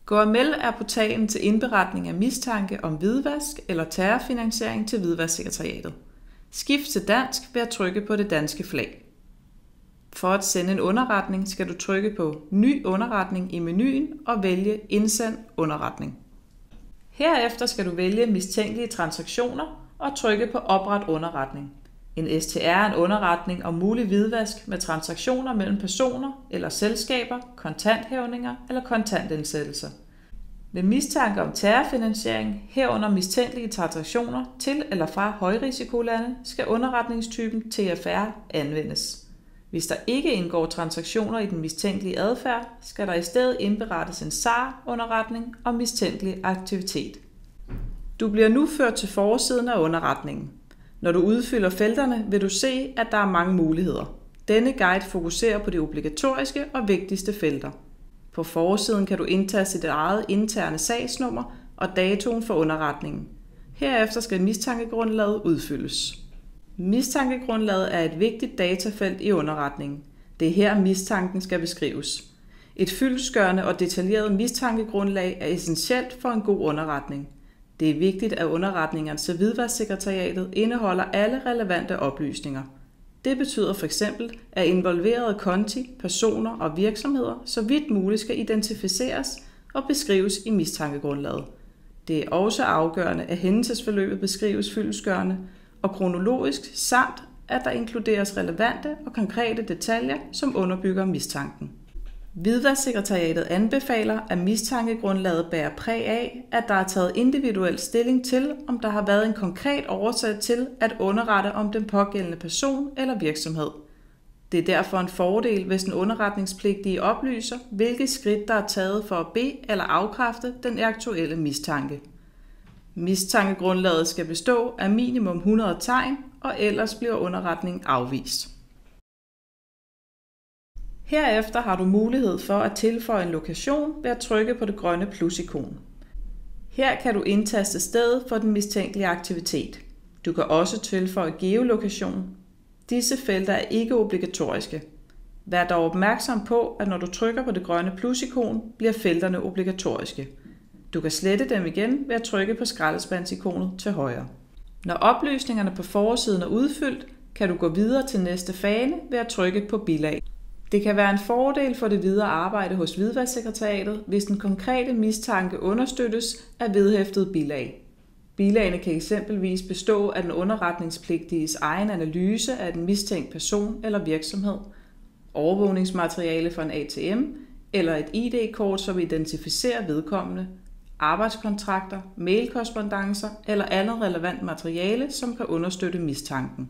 GoML er portalen til indberetning af mistanke om hvidvask eller terrorfinansiering til Hvidvasksekretariatet. Skift til dansk ved at trykke på det danske flag. For at sende en underretning skal du trykke på Ny underretning i menuen og vælge Indsend underretning. Herefter skal du vælge mistænkelige transaktioner og trykke på Opret underretning. En STR er en underretning om mulig hvidvask med transaktioner mellem personer eller selskaber, kontanthævninger eller kontantindsættelser. Ved mistanke om terrorfinansiering, herunder mistænkelige transaktioner til eller fra højrisikolande, skal underretningstypen TFR anvendes. Hvis der ikke indgår transaktioner i den mistænkelige adfærd, skal der i stedet indberettes en SAR-underretning om mistænkelig aktivitet. Du bliver nu ført til forsiden af underretningen. Når du udfylder felterne, vil du se, at der er mange muligheder. Denne guide fokuserer på de obligatoriske og vigtigste felter. På forsiden kan du indtaste dit eget interne sagsnummer og datoen for underretningen. Herefter skal mistankegrundlaget udfyldes. Mistankegrundlaget er et vigtigt datafelt i underretningen. Det er her mistanken skal beskrives. Et fyldestgørende og detaljeret mistankegrundlag er essentielt for en god underretning. Det er vigtigt, at underretningerne til Hvidvasksekretariatet indeholder alle relevante oplysninger. Det betyder f.eks., at involverede konti, personer og virksomheder så vidt muligt skal identificeres og beskrives i mistankegrundlaget. Det er også afgørende, at hændelsesforløbet beskrives fyldestgørende og kronologisk, samt at der inkluderes relevante og konkrete detaljer, som underbygger mistanken. Hvidvasksekretariatet anbefaler, at mistankegrundlaget bærer præg af, at der er taget individuel stilling til, om der har været en konkret årsag til at underrette om den pågældende person eller virksomhed. Det er derfor en fordel, hvis den underretningspligtige oplyser, hvilke skridt der er taget for at be- eller afkræfte den aktuelle mistanke. Mistankegrundlaget skal bestå af minimum 100 tegn, og ellers bliver underretningen afvist. Herefter har du mulighed for at tilføje en lokation ved at trykke på det grønne plus-ikon. Her kan du indtaste stedet for den mistænkelige aktivitet. Du kan også tilføje geolokation. Disse felter er ikke obligatoriske. Vær dog opmærksom på, at når du trykker på det grønne plus-ikon, bliver felterne obligatoriske. Du kan slette dem igen ved at trykke på skraldespandsikonet til højre. Når oplysningerne på forsiden er udfyldt, kan du gå videre til næste fane ved at trykke på bilag. Det kan være en fordel for det videre arbejde hos Hvidvasksekretariatet, hvis den konkrete mistanke understøttes af vedhæftede bilag. Bilagene kan eksempelvis bestå af den underretningspligtiges egen analyse af den mistænkte person eller virksomhed, overvågningsmateriale for en ATM eller et ID-kort, som identificerer vedkommende, arbejdskontrakter, mailkorrespondancer eller andet relevant materiale, som kan understøtte mistanken.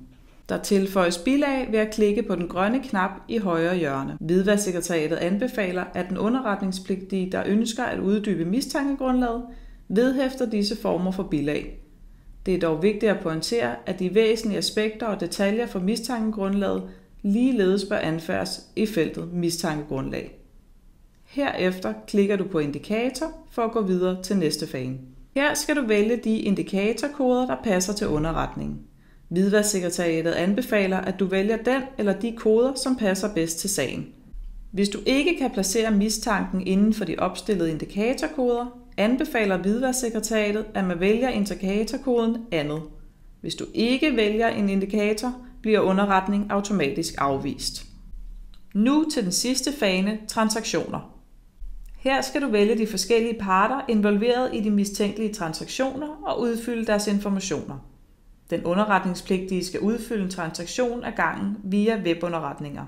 Der tilføjes bilag ved at klikke på den grønne knap i højre hjørne. Hvidvasksekretariatet anbefaler, at den underretningspligtige, der ønsker at uddybe mistankegrundlaget, vedhæfter disse former for bilag. Det er dog vigtigt at pointere, at de væsentlige aspekter og detaljer for mistankegrundlaget ligeledes bør anføres i feltet mistankegrundlag. Herefter klikker du på indikator for at gå videre til næste fane. Her skal du vælge de indikatorkoder, der passer til underretningen. Hvidvasksekretariatet anbefaler, at du vælger den eller de koder, som passer bedst til sagen. Hvis du ikke kan placere mistanken inden for de opstillede indikatorkoder, anbefaler Hvidvasksekretariatet, at man vælger indikatorkoden andet. Hvis du ikke vælger en indikator, bliver underretning automatisk afvist. Nu til den sidste fane, transaktioner. Her skal du vælge de forskellige parter involveret i de mistænkelige transaktioner og udfylde deres informationer. Den underretningspligtige skal udfylde en transaktion ad gangen via webunderretninger.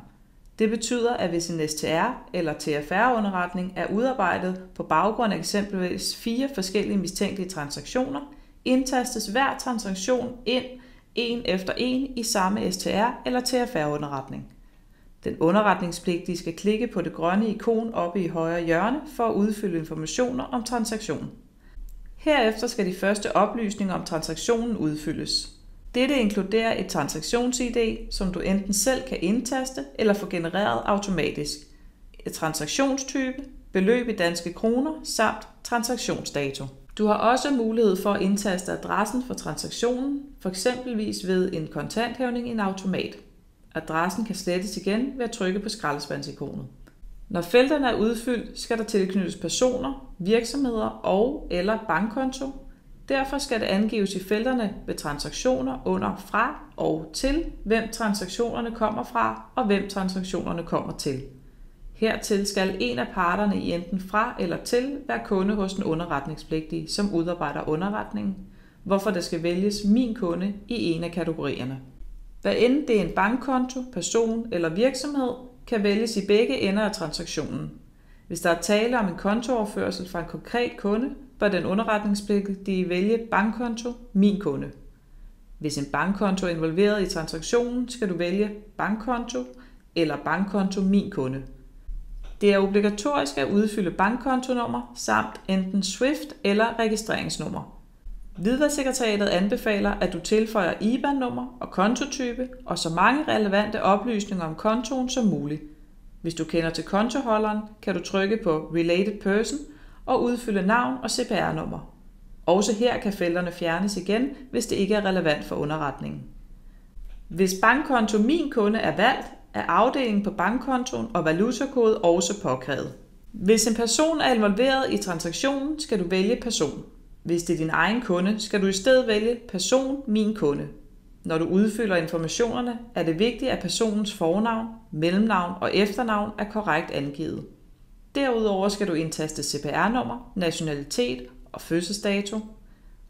Det betyder, at hvis en STR eller TFR-underretning er udarbejdet på baggrund af eksempelvis 4 forskellige mistænkelige transaktioner, indtastes hver transaktion ind en efter en i samme STR eller TFR-underretning. Den underretningspligtige skal klikke på det grønne ikon oppe i højre hjørne for at udfylde informationer om transaktionen. Herefter skal de første oplysninger om transaktionen udfyldes. Dette inkluderer et transaktions-ID, som du enten selv kan indtaste eller få genereret automatisk, et transaktionstype, beløb i danske kroner samt transaktionsdato. Du har også mulighed for at indtaste adressen for transaktionen, f.eks. ved en kontanthævning i en automat. Adressen kan slettes igen ved at trykke på skraldespandsikonet. Når felterne er udfyldt, skal der tilknyttes personer, virksomheder og eller bankkonto. Derfor skal det angives i felterne ved transaktioner under fra og til, hvem transaktionerne kommer fra og hvem transaktionerne kommer til. Hertil skal en af parterne i enten fra eller til være kunde hos den underretningspligtige, som udarbejder underretningen, hvorfor der skal vælges min kunde i en af kategorierne. Hvad end det er en bankkonto, person eller virksomhed, kan vælges i begge ender af transaktionen. Hvis der er tale om en kontooverførsel fra en konkret kunde, bør den underretningspligtige vælge bankkonto, min kunde. Hvis en bankkonto er involveret i transaktionen, skal du vælge bankkonto eller bankkonto, min kunde. Det er obligatorisk at udfylde bankkontonummer samt enten SWIFT eller registreringsnummer. Hvidvasksekretariatet anbefaler, at du tilføjer IBAN-nummer og kontotype og så mange relevante oplysninger om kontoen som muligt. Hvis du kender til kontoholderen, kan du trykke på Related Person og udfylde navn og CPR-nummer. Også her kan felterne fjernes igen, hvis det ikke er relevant for underretningen. Hvis bankkonto min kunde er valgt, er afdelingen på bankkontoen og valutakode også påkrævet. Hvis en person er involveret i transaktionen, skal du vælge person. Hvis det er din egen kunde, skal du i stedet vælge person, min kunde. Når du udfylder informationerne, er det vigtigt, at personens fornavn, mellemnavn og efternavn er korrekt angivet. Derudover skal du indtaste CPR-nummer, nationalitet og fødselsdato.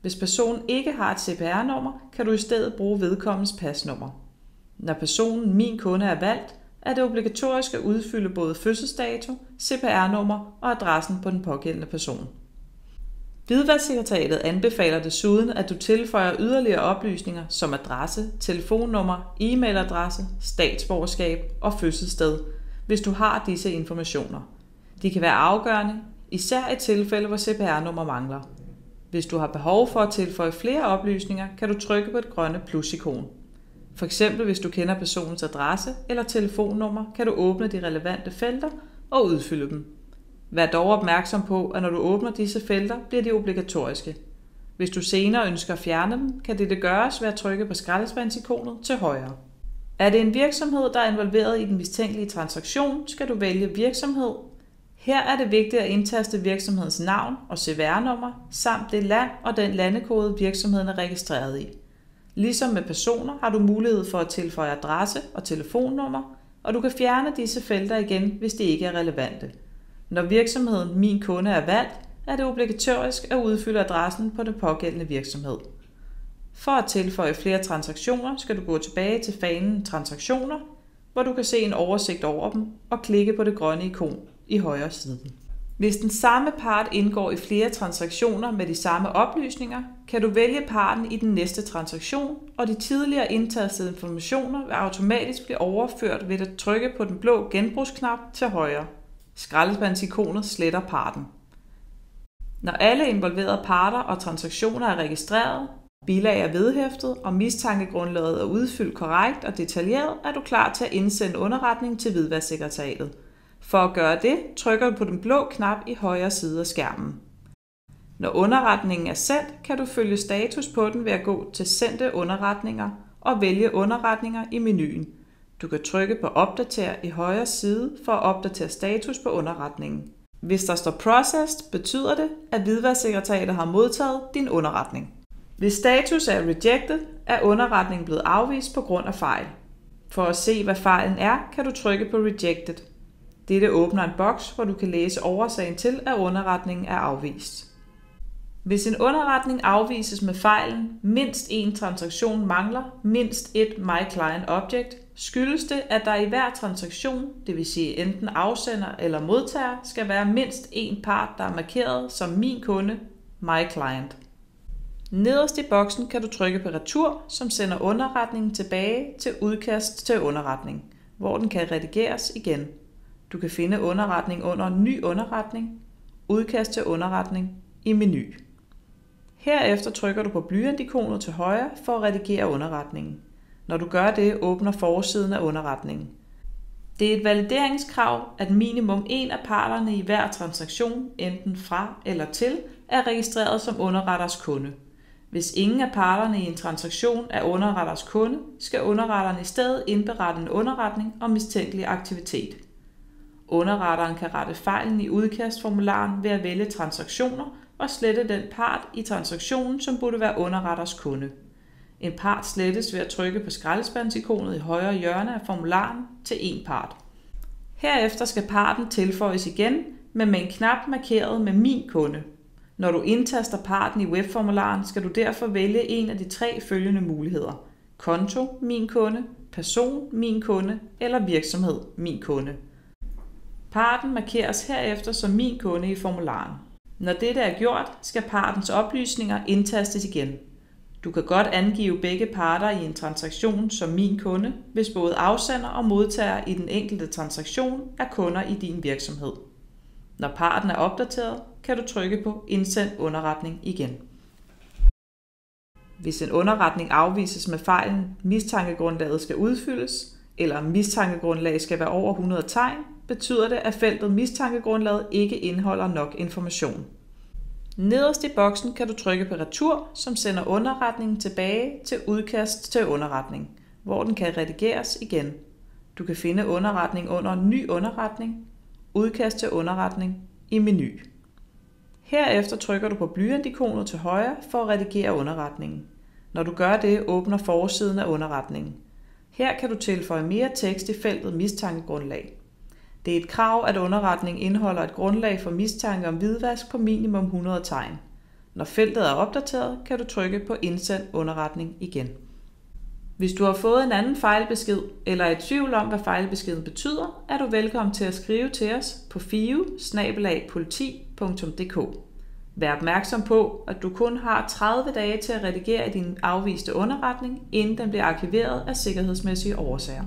Hvis personen ikke har et CPR-nummer, kan du i stedet bruge vedkommendes pasnummer. Når personen min kunde er valgt, er det obligatorisk at udfylde både fødselsdato, CPR-nummer og adressen på den pågældende person. Hvidvasksekretariatet anbefaler desuden, at du tilføjer yderligere oplysninger som adresse, telefonnummer, e-mailadresse, statsborgerskab og fødselssted, hvis du har disse informationer. De kan være afgørende, især i tilfælde, hvor CPR-nummer mangler. Hvis du har behov for at tilføje flere oplysninger, kan du trykke på et grønne plus-ikon. For eksempel hvis du kender personens adresse eller telefonnummer, kan du åbne de relevante felter og udfylde dem. Vær dog opmærksom på, at når du åbner disse felter, bliver de obligatoriske. Hvis du senere ønsker at fjerne dem, kan det gøres ved at trykke på skraldespandsikonet til højre. Er det en virksomhed, der er involveret i den mistænkelige transaktion, skal du vælge virksomhed. Her er det vigtigt at indtaste virksomhedens navn og CVR-nummer, samt det land og den landekode virksomheden er registreret i. Ligesom med personer har du mulighed for at tilføje adresse og telefonnummer, og du kan fjerne disse felter igen, hvis de ikke er relevante. Når virksomheden min kunde er valgt, er det obligatorisk at udfylde adressen på den pågældende virksomhed. For at tilføje flere transaktioner skal du gå tilbage til fanen transaktioner, hvor du kan se en oversigt over dem og klikke på det grønne ikon i højre side. Hvis den samme part indgår i flere transaktioner med de samme oplysninger, kan du vælge parten i den næste transaktion, og de tidligere indtastede informationer vil automatisk blive overført ved at trykke på den blå genbrugsknap til højre. Skraldespandsikonet sletter parten. Når alle involverede parter og transaktioner er registreret, bilag er vedhæftet og mistankegrundlaget er udfyldt korrekt og detaljeret, er du klar til at indsende underretning til Hvidvasksekretariatet. For at gøre det, trykker du på den blå knap i højre side af skærmen. Når underretningen er sendt, kan du følge status på den ved at gå til sendte underretninger og vælge underretninger i menuen. Du kan trykke på opdater i højre side for at opdatere status på underretningen. Hvis der står processed, betyder det, at Hvidvasksekretariatet har modtaget din underretning. Hvis status er rejected, er underretningen blevet afvist på grund af fejl. For at se, hvad fejlen er, kan du trykke på rejected. Dette åbner en boks, hvor du kan læse årsagen til, at underretningen er afvist. Hvis en underretning afvises med fejlen, mindst en transaktion mangler mindst et MyClient Object, skyldes det, at der i hver transaktion, det vil sige enten afsender eller modtager, skal være mindst en part, der er markeret som min kunde, MyClient. Nederst i boksen kan du trykke på retur, som sender underretningen tilbage til udkast til underretning, hvor den kan redigeres igen. Du kan finde underretning under ny underretning, udkast til underretning i menu. Herefter trykker du på blyantikonet til højre for at redigere underretningen. Når du gør det, åbner forsiden af underretningen. Det er et valideringskrav, at minimum en af parterne i hver transaktion, enten fra eller til, er registreret som underretters kunde. Hvis ingen af parterne i en transaktion er underretters kunde, skal underretteren i stedet indberette en underretning om mistænkelig aktivitet. Underretteren kan rette fejlen i udkastformularen ved at vælge transaktioner og slette den part i transaktionen, som burde være underretters kunde. En part slettes ved at trykke på skraldespandsikonet i højre hjørne af formularen til en part. Herefter skal parten tilføjes igen, men med en knap markeret med min kunde. Når du indtaster parten i webformularen, skal du derfor vælge en af de 3 følgende muligheder: konto, min kunde, person, min kunde eller virksomhed, min kunde. Parten markeres herefter som min kunde i formularen. Når dette er gjort, skal partens oplysninger indtastes igen. Du kan godt angive begge parter i en transaktion som min kunde, hvis både afsender og modtager i den enkelte transaktion er kunder i din virksomhed. Når parten er opdateret, kan du trykke på Indsend underretning igen. Hvis en underretning afvises med fejlen mistankegrundlaget skal udfyldes, eller mistankegrundlag skal være over 100 tegn, betyder det, at feltet mistankegrundlaget ikke indeholder nok information. Nederst i boksen kan du trykke på retur, som sender underretningen tilbage til udkast til underretning, hvor den kan redigeres igen. Du kan finde underretning under Ny underretning, Udkast til underretning i menu. Herefter trykker du på blyantikonet til højre for at redigere underretningen. Når du gør det, åbner forsiden af underretningen. Her kan du tilføje mere tekst i feltet mistankegrundlag. Det er et krav, at underretningen indeholder et grundlag for mistanke om hvidvask på minimum 100 tegn. Når feltet er opdateret, kan du trykke på Indsend underretning igen. Hvis du har fået en anden fejlbesked eller er i tvivl om, hvad fejlbeskeden betyder, er du velkommen til at skrive til os på fiu@politi.dk. Vær opmærksom på, at du kun har 30 dage til at redigere din afviste underretning, inden den bliver arkiveret af sikkerhedsmæssige årsager.